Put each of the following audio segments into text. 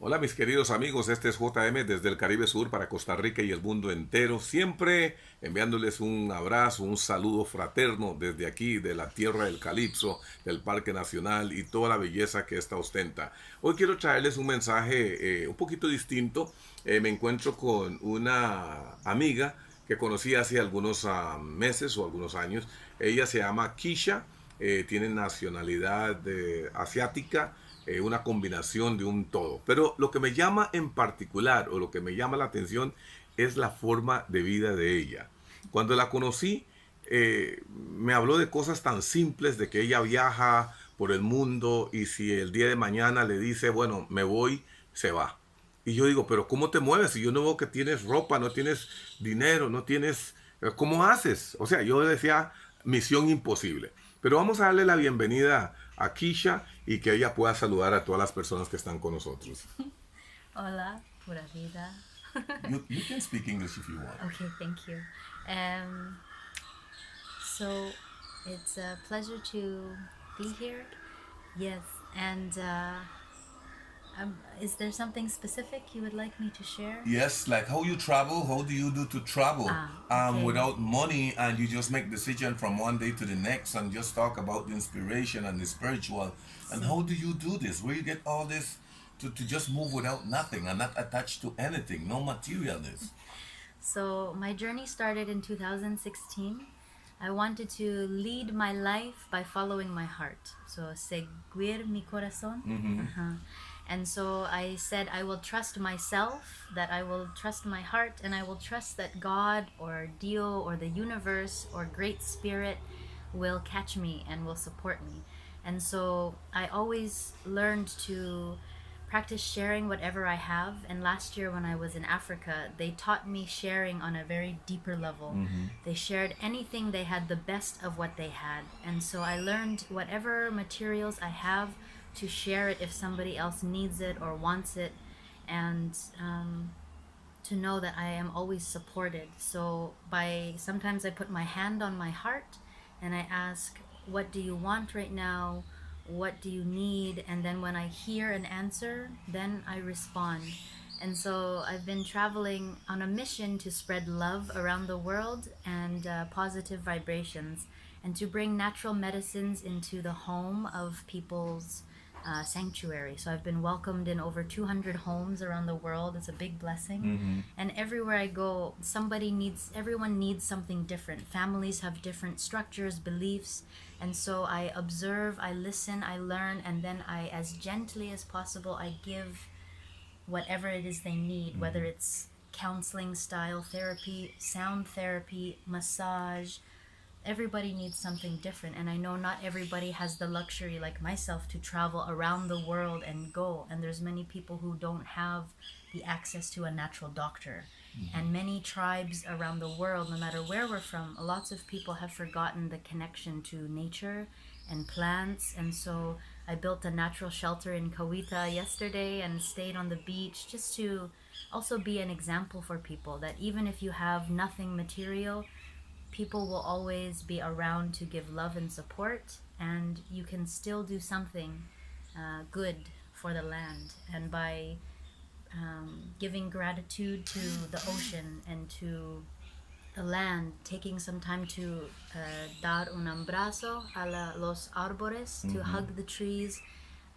Hola mis queridos amigos, este es JM desde el Caribe Sur para Costa Rica y el mundo entero, siempre enviándoles un abrazo, un saludo fraterno desde aquí, de la tierra del Calipso, del Parque Nacional y toda la belleza que esta ostenta. Hoy quiero traerles un mensaje un poquito distinto. Me encuentro con una amiga que conocí hace algunos meses o algunos años. Ella se llama Kisha, tiene nacionalidad asiática, una combinación de un todo. Pero lo que me llama en particular o lo que me llama la atención es la forma de vida de ella. Cuando la conocí, me habló de cosas tan simples, de que ella viaja por el mundo y si el día de mañana le dice, bueno, me voy, se va. Y yo digo, pero ¿cómo te mueves? Si yo no veo que tienes ropa, no tienes dinero, no tienes... ¿Cómo haces? O sea, yo decía, misión imposible. Pero vamos a darle la bienvenida a Kisha y que ella pueda saludar a todas las personas que están con nosotros. Hola, pura vida. You can speak English if you want. Okay, thank you. Um, so it's a pleasure to be here. Yes, and is there something specific you would like me to share? Yes, like how you travel, how do you do to travel Okay. without money and you just make decision from one day to the next and just talk about the inspiration and the spiritual. And how do you do this? Where you get all this to just move without nothing and not attached to anything, no materialness? So my journey started in 2016. I wanted to lead my life by following my heart. So seguir mi corazón. Uh-huh. And so I said, I will trust myself, that I will trust my heart, and I will trust that God or Dio or the universe or Great Spirit will catch me and will support me. And so I always learned to practice sharing whatever I have. And last year when I was in Africa, they taught me sharing on a very deeper level. They shared anything, they had the best of what they had. And so I learned whatever materials I have to share it if somebody else needs it or wants it, and to know that I am always supported. So by sometimes I put my hand on my heart and I ask, what do you want right now? What do you need? And then when I hear an answer, then I respond. And so I've been traveling on a mission to spread love around the world and positive vibrations, and to bring natural medicines into the home of people's sanctuary. So I've been welcomed in over 200 homes around the world. It's a big blessing. And everywhere I go, everyone needs something different. Families have different structures, beliefs. And so I observe, I listen, I learn, and then I, as gently as possible, I give whatever it is they need, whether it's counseling style therapy, sound therapy, massage. Everybody needs something different, and I know not everybody has the luxury like myself to travel around the world and go, and there's many people who don't have the access to a natural doctor. And many tribes around the world, no matter where we're from, lots of people have forgotten the connection to nature and plants. And so I built a natural shelter in Kawita yesterday and stayed on the beach, just to also be an example for people that even if you have nothing material, people will always be around to give love and support, and you can still do something good for the land. And by giving gratitude to the ocean and to the land, taking some time to dar un abrazo a los árboles, to hug the trees,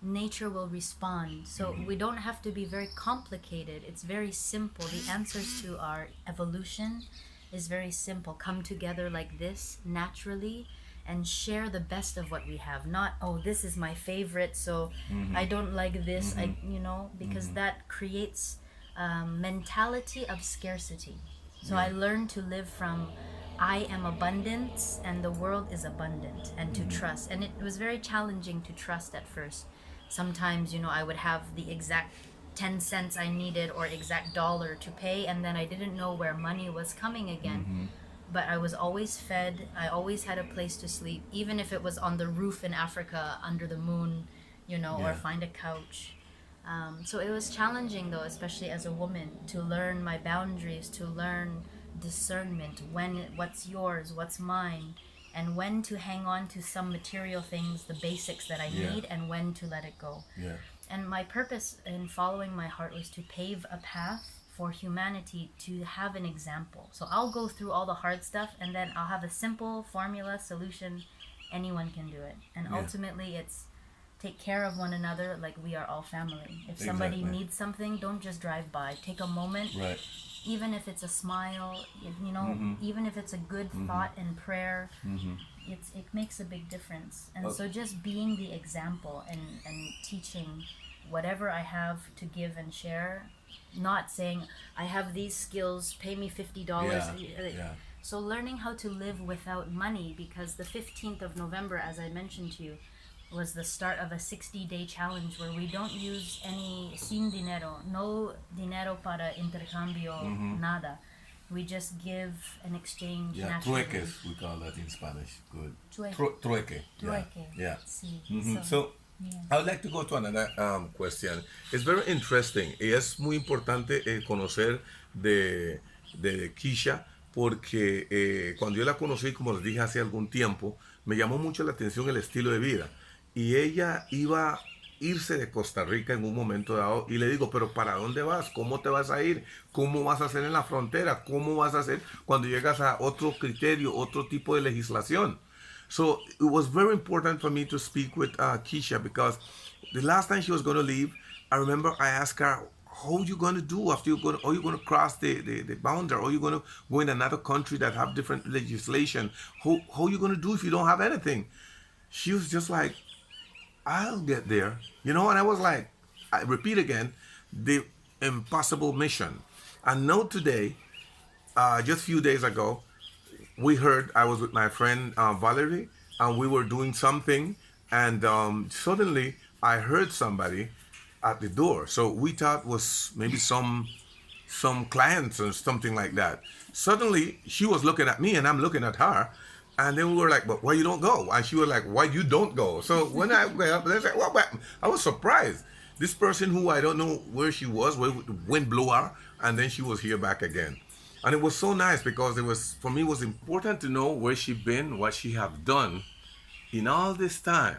nature will respond. So we don't have to be very complicated. It's very simple. The answers to our evolution is very simple. Come together like this naturally and share the best of what we have. Not, oh, this is my favorite, so I don't like this. Because that creates mentality of scarcity. So I learned to live from I am abundance and the world is abundant, and to trust. And it was very challenging to trust at first. Sometimes, I would have the exact 10 cents I needed or exact dollar to pay, and then I didn't know where money was coming again. But I was always fed. I always had a place to sleep, even if it was on the roof in Africa under the moon, or find a couch. So it was challenging, though, especially as a woman, to learn my boundaries, to learn discernment, what's yours, what's mine, and when to hang on to some material things, the basics that I need, and when to let it go. Yeah. And my purpose in following my heart was to pave a path for humanity to have an example. So I'll go through all the hard stuff and then I'll have a simple formula solution. Anyone can do it. And Yeah. ultimately it's take care of one another like we are all family. If somebody Exactly. needs something, don't just drive by. Take a moment, Right. even if it's a smile, you know, even if it's a good thought and prayer, it makes a big difference. And so just being the example and teaching whatever I have to give and share, not saying I have these skills, pay me $50. Yeah. So learning how to live without money, because the 15th of November, as I mentioned to you, was the start of a 60-day challenge where we don't use any sin dinero, no dinero para intercambio, nada. We just give and exchange Yeah, naturally. trueques, we call that in Spanish. Good. Trueque. Trueque. Trueque. Yeah. Sí. So, yeah. I would like to go to another question. It's very interesting. Y es muy importante conocer de Kisha porque cuando yo la conocí, como les dije hace algún tiempo, me llamó mucho la atención el estilo de vida. Y ella iba a irse de Costa Rica en un momento dado y le digo, pero ¿para dónde vas? ¿Cómo te vas a ir? ¿Cómo vas a hacer en la frontera? ¿Cómo vas a hacer cuando llegas a otro criterio, otro tipo de legislación? So it was very important for me to speak with Kisha because the last time she was going to leave, I remember I asked her, how are you going to do after are you going to cross the boundary? Or are you going to go in another country that have different legislation? How are you going to do if you don't have anything? She was just like, I'll get there. You know, and I was like, I repeat again, the impossible mission. And now today, just a few days ago, we heard I was with my friend Valerie, and we were doing something, and suddenly I heard somebody at the door. So we thought it was maybe some clients or something like that. Suddenly she was looking at me and I'm looking at her, and then we were like, "But why you don't go?" And she was like, "Why you don't go?" So when I went up, they said, "What?" I was surprised. This person who I don't know where she was, where the wind blew her, and then she was here back again. And it was so nice because it was, for me, it was important to know where she been, what she have done in all this time.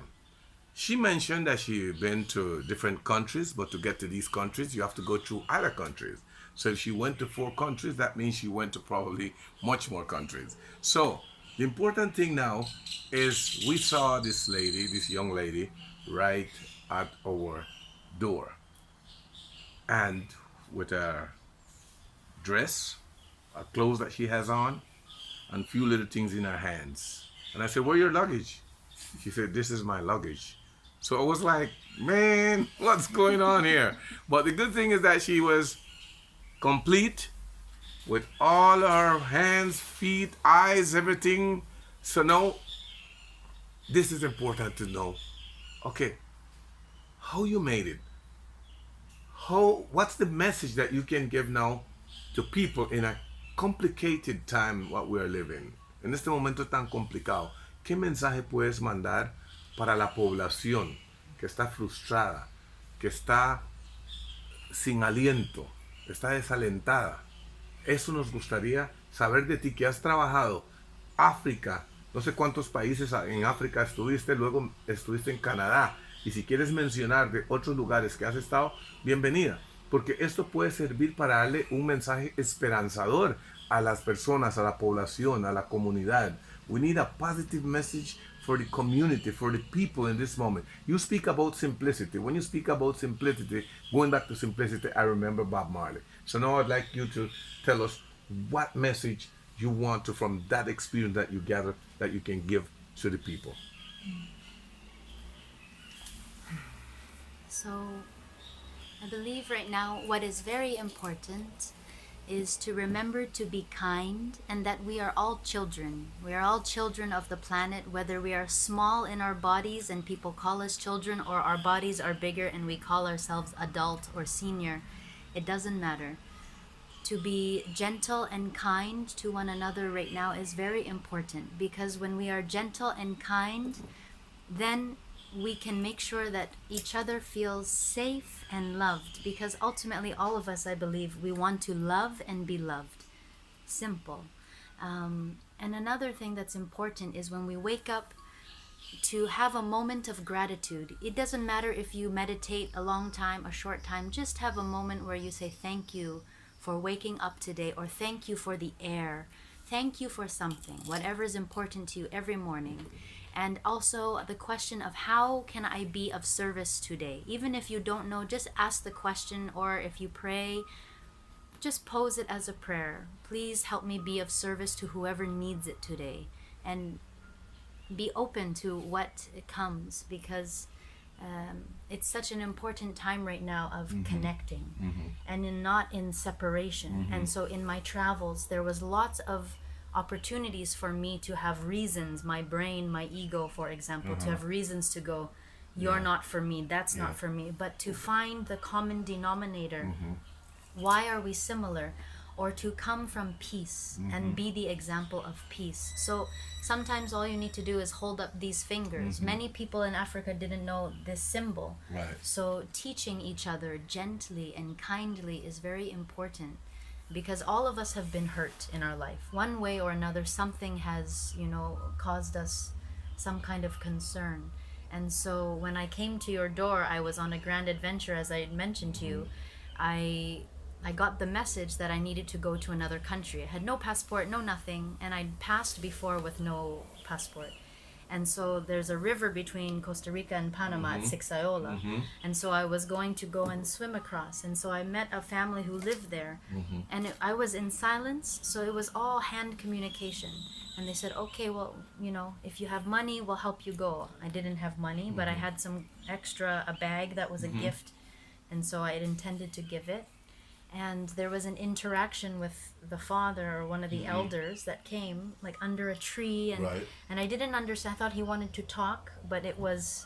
She mentioned that she been to different countries, but to get to these countries, you have to go through other countries. So if she went to 4 countries, that means she went to probably much more countries. So the important thing now is we saw this lady, this young lady, right at our door, and with her dress, her clothes that she has on, and few little things in her hands. And I said, "Where your luggage?" She said, "This is my luggage." So I was like, man, what's going on here? But the good thing is that she was complete with all her hands, feet, eyes, everything. So now, this is important to know. Okay, how you made it? What's the message that you can give now to people in a complicated time what we are living? En este momento tan complicado, ¿qué mensaje puedes mandar para la población que está frustrada, que está sin aliento, está desalentada? Eso nos gustaría saber de ti, que has trabajado África, no sé cuántos países en África estuviste, luego estuviste en Canadá, y si quieres mencionar de otros lugares que has estado, bienvenida, porque esto puede servir para darle un mensaje esperanzador a las personas, a la población, a la comunidad. We need a positive message for the community, for the people in this moment. You speak about simplicity. When you speak about simplicity, going back to simplicity, I remember Bob Marley. So now I'd like you to tell us what message you want to, from that experience that you gather, that you can give to the people. So I believe right now what is very important is to remember to be kind, and that we are all children. We are all children of the planet, whether we are small in our bodies and people call us children, or our bodies are bigger and we call ourselves adult or senior. It doesn't matter. To be gentle and kind to one another right now is very important, because when we are gentle and kind, then we can make sure that each other feels safe and loved, because ultimately all of us, I believe, we want to love and be loved. Simple. And another thing that's important is when we wake up, to have a moment of gratitude. It doesn't matter if you meditate a long time, a short time, just have a moment where you say thank you for waking up today, or thank you for the air. Thank you for something, whatever is important to you every morning. And also the question of how can I be of service today? Even if you don't know, just ask the question, or if you pray, just pose it as a prayer. Please help me be of service to whoever needs it today. And be open to what comes, because it's such an important time right now of connecting and not in separation. And so in my travels, there was lots of opportunities for me to have reasons, my brain, my ego, for example, to have reasons to go, you're not for me, that's not for me, but to find the common denominator. Why are we similar? Or to come from peace and be the example of peace. So sometimes all you need to do is hold up these fingers. Many people in Africa didn't know this symbol. Right. So teaching each other gently and kindly is very important, because all of us have been hurt in our life. One way or another, something has, caused us some kind of concern. And so when I came to your door, I was on a grand adventure, as I had mentioned to you. I got the message that I needed to go to another country. I had no passport, no nothing, and I'd passed before with no passport. And so there's a river between Costa Rica and Panama at Sixayola. And so I was going to go and swim across. And so I met a family who lived there. And I was in silence, so it was all hand communication. And they said, okay, well, if you have money, we'll help you go. I didn't have money, but I had some extra, a bag that was a gift. And so I had intended to give it. And there was an interaction with the father or one of the elders that came like under a tree, and I didn't understand. I thought he wanted to talk, but it was,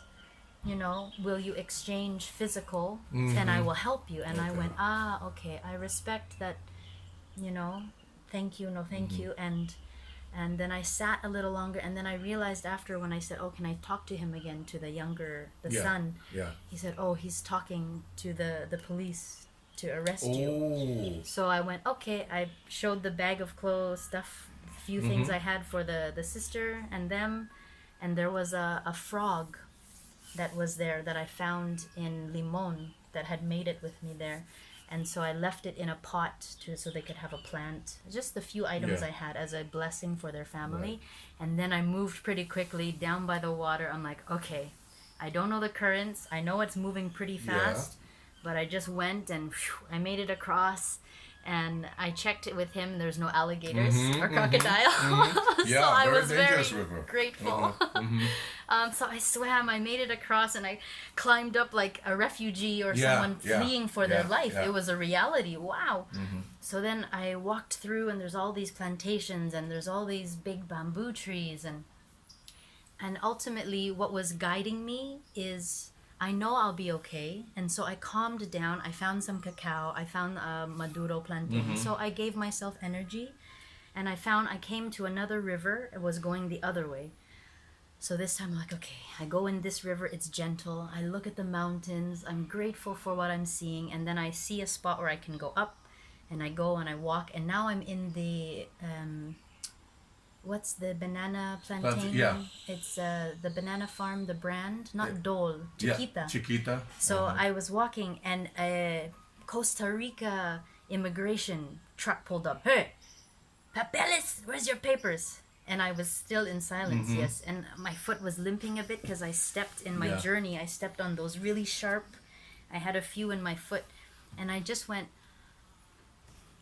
will you exchange physical and I will help you. And I went, okay, I respect that, thank you, no thank you. And then I sat a little longer, and then I realized after, when I said, oh, can I talk to him again, to the son? He said, oh, he's talking to the police to arrest you. So I went, okay. I showed the bag of clothes, stuff, a few things I had for the sister and them, and there was a frog that was there that I found in Limon that had made it with me there. And so I left it in a pot so they could have a plant. Just the few items I had as a blessing for their family. And then I moved pretty quickly down by the water. I'm like, okay, I don't know the currents. I know it's moving pretty fast. But I just went and I made it across, and I checked it with him. There's no alligators or crocodile. So I was very grateful. So I swam, I made it across, and I climbed up like a refugee or someone fleeing for their life. It was a reality. Wow. So then I walked through, and there's all these plantations, and there's all these big bamboo trees. And ultimately what was guiding me is, I know I'll be okay. And so I calmed down. I found some cacao. I found a Maduro plantain. So I gave myself energy. And I came to another river. It was going the other way. So this time I'm like, okay, I go in this river. It's gentle. I look at the mountains. I'm grateful for what I'm seeing. And then I see a spot where I can go up. And I go and I walk. And now I'm in the... what's the banana plantain? It's the banana farm, the brand, not Dole, Chiquita. Chiquita. So I was walking, and a Costa Rica immigration truck pulled up. Hey, papeles, where's your papers? And I was still in silence, yes. And my foot was limping a bit because I stepped in my journey. I stepped on those really sharp. I had a few in my foot, and I just went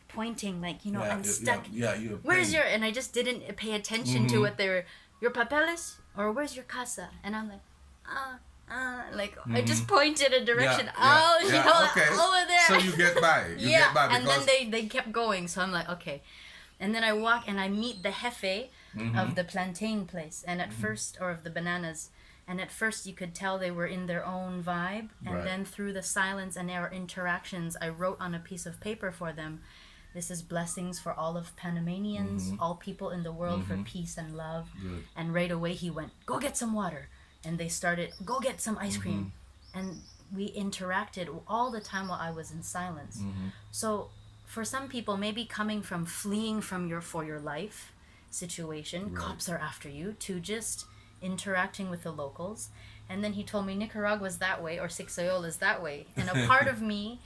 pointing like, I'm stuck. Where's your? And I just didn't pay attention to what they were. Your papeles, or where's your casa? And I'm like, I just pointed a direction. Over there. So you get by. You get by and then they kept going. So I'm like, okay. And then I walk and I meet the jefe of the plantain place, and at first, or of the bananas. And at first you could tell they were in their own vibe. And then through the silence and our interactions, I wrote on a piece of paper for them, this is blessings for all of Panamanians, all people in the world, for peace and love. Good. And right away he went, go get some water. And they started, go get some ice cream. And we interacted all the time while I was in silence. So for some people, maybe coming from fleeing from your life situation, cops are after you, to just interacting with the locals. And then he told me Nicaragua's that way or Sixoyola's that way. And a part of me,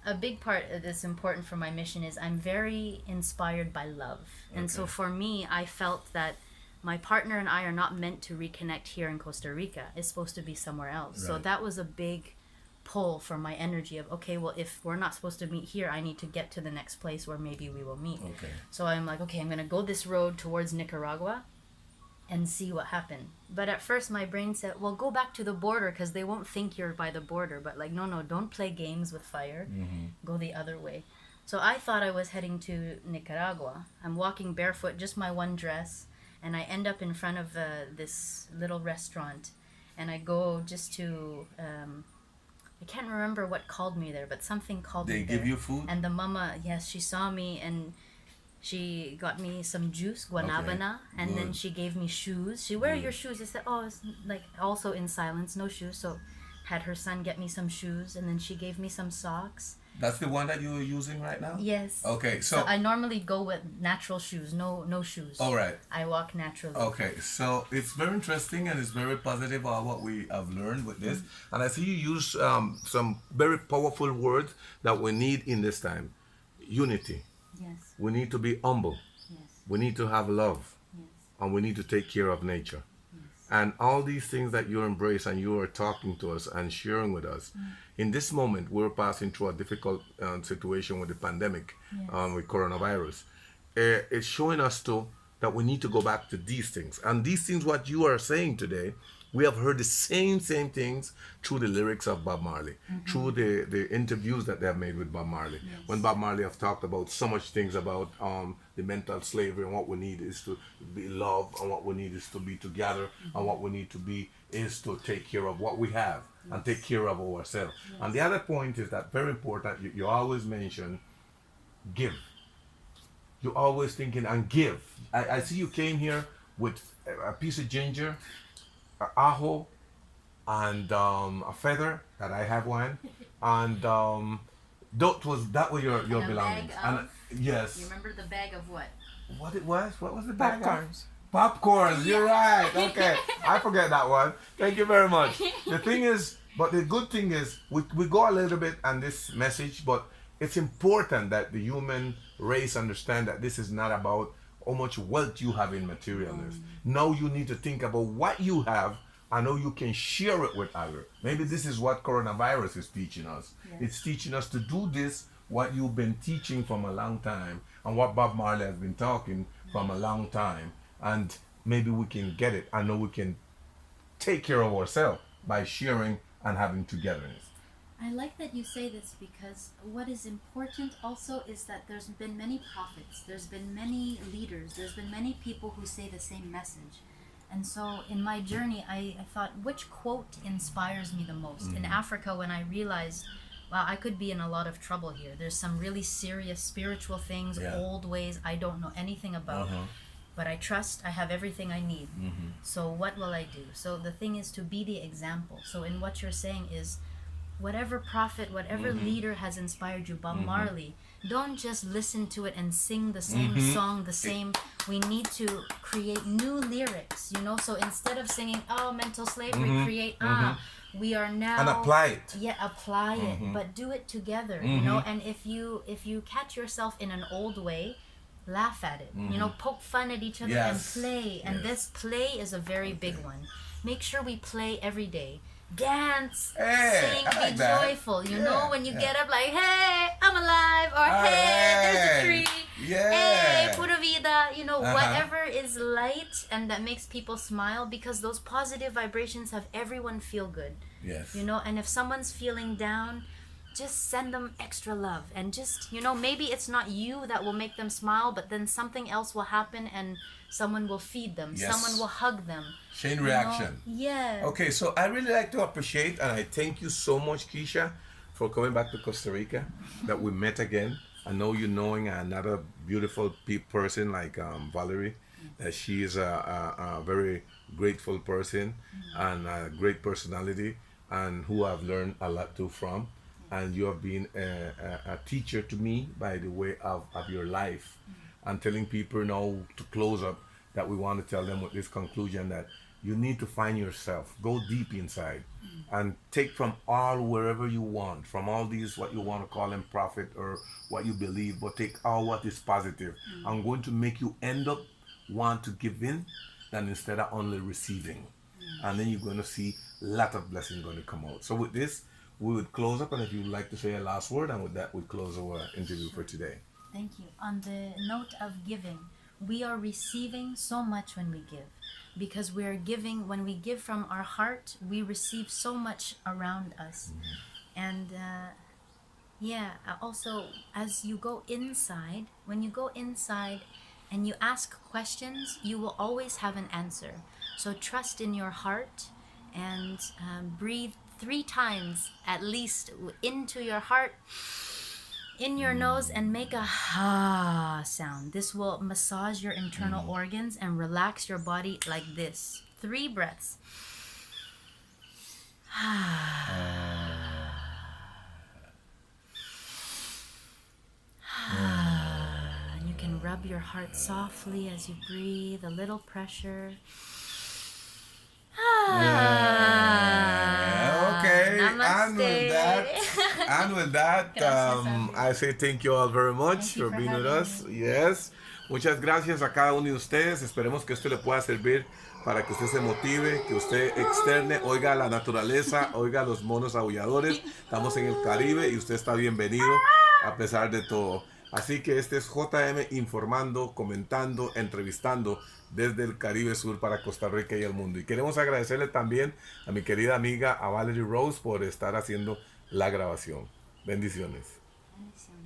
a big part that's important for my mission is I'm very inspired by love. And so for me, I felt that my partner and I are not meant to reconnect here in Costa Rica. It's supposed to be somewhere else. So that was a big pull for my energy of, okay, well, if we're not supposed to meet here, I need to get to the next place where maybe we will meet. So I'm like, okay, I'm going to go this road towards Nicaragua and see what happened. But at first my brain said, well, go back to the border because they won't think you're by the border. But like, no, don't play games with fire. Go the other way. So I thought I was heading to Nicaragua. I'm walking barefoot, just my one dress, and I end up in front of this little restaurant, and I go just to I can't remember what called me there, but something called me there. They give you food? And the mama, yes, she saw me and she got me some juice, guanabana, and then she gave me shoes. She, where are your shoes? I said, oh, it's like also in silence, no shoes. So had her son get me some shoes, and then she gave me some socks. That's the one that you're using right now? Yes. Okay, so I normally go with natural shoes, no shoes. all right. I walk naturally. Okay, so it's very interesting and it's very positive what we have learned with this. And I see you use some very powerful words that we need in this time. Unity. Yes. We need to be humble. Yes. We need to have love. Yes. And we need to take care of nature. And all these things that you embrace and you are talking to us and sharing with us. In this moment, we're passing through a difficult situation with the pandemic, with coronavirus. It's showing us that we need to go back to these things. And these things, what you are saying today, we have heard the same things through the lyrics of Bob Marley, through the interviews that they have made with Bob Marley. When Bob Marley have talked about so much things about the mental slavery, and what we need is to be love, and what we need is to be together, and what we need to be is to take care of what we have and take care of ourselves. And the other point is that very important, you always mention give. You're always thinking and give. I see you came here with a piece of ginger, ajo, and a feather that I have one, and that was your And a belongings. bag And of- yes, You remember the bag of what? what it was? What was the bag? Popcorns. Popcorns. You're right. Okay, I forget that one. Thank you very much. The thing is, but the good thing is, we go a little bit on this message, but it's important that the human race understand that this is not about how much wealth you have in materialness. Now you need to think about what you have and how you can share it with others. Maybe this is what coronavirus is teaching us. It's teaching us to do this, what you've been teaching from a long time, and what Bob Marley has been talking from a long time. And maybe we can get it. I know we can take care of ourselves by sharing and having togetherness. I like that you say this because what is important also is that there's been many prophets, there's been many leaders, there's been many people who say the same message. And so in my journey, I thought, which quote inspires me the most? In Africa, when I realized, wow, I could be in a lot of trouble here. There's some really serious spiritual things, old ways I don't know anything about. But I trust I have everything I need. So what will I do? So the thing is to be the example. So in what you're saying is, whatever prophet, whatever leader has inspired you, Bob Marley, don't just listen to it and sing the same song, the same. We need to create new lyrics, So instead of singing, oh, mental slavery, create, we are now. And apply it. Yeah, apply it, but do it together, And if you catch yourself in an old way, laugh at it, poke fun at each other and play. And this play is a very big one. Make sure we play every day. Dance, sing, I like be that. joyful. When you get up, like, hey, I'm alive, or hey, there's a tree, hey, pura vida. Whatever is light and that makes people smile, because those positive vibrations have everyone feel good. Yes. And if someone's feeling down, just send them extra love, and just maybe it's not you that will make them smile, but then something else will happen and someone will feed them, someone will hug them. Chain reaction. Yeah. Okay, so I really like to appreciate and I thank you so much, Kisha, for coming back to Costa Rica, that we met again. I know you knowing another beautiful person like Valerie, that she is a very grateful person and a great personality, and who I've learned a lot too from. And you have been a teacher to me by the way of your life. And telling people now to close up, that we want to tell them with this conclusion that you need to find yourself. Go deep inside and take from all wherever you want, from all these what you want to call them profit or what you believe, but take all what is positive. I'm going to make you end up want to give in than instead of only receiving. And then you're going to see a lot of blessings going to come out. So with this, we would close up, and if you'd like to say a last word, and with that, we close our interview for today. Thank you. On the note of giving, we are receiving so much when we give, because we are giving. When we give from our heart, we receive so much around us. And also, as you go inside, when you go inside and you ask questions, you will always have an answer. So trust in your heart, and breathe 3 times at least into your heart, in your nose, and make a ha sound. This will massage your internal organs and relax your body like this. 3 breaths. You can rub your heart softly as you breathe, a little pressure. Okay, Namaste. and with that, I say thank you all very much Thank you for for being with having us. Yes, muchas gracias a cada uno de ustedes. Esperemos que esto le pueda servir para que usted se motive, que usted externe, oiga la naturaleza, oiga los monos aulladores. Estamos en el Caribe y usted está bienvenido a pesar de todo. Así que este es JM informando, comentando, entrevistando desde el Caribe Sur para Costa Rica y el mundo. Y queremos agradecerle también a mi querida amiga, a Valerie Rose, por estar haciendo la grabación. Bendiciones. Bendiciones.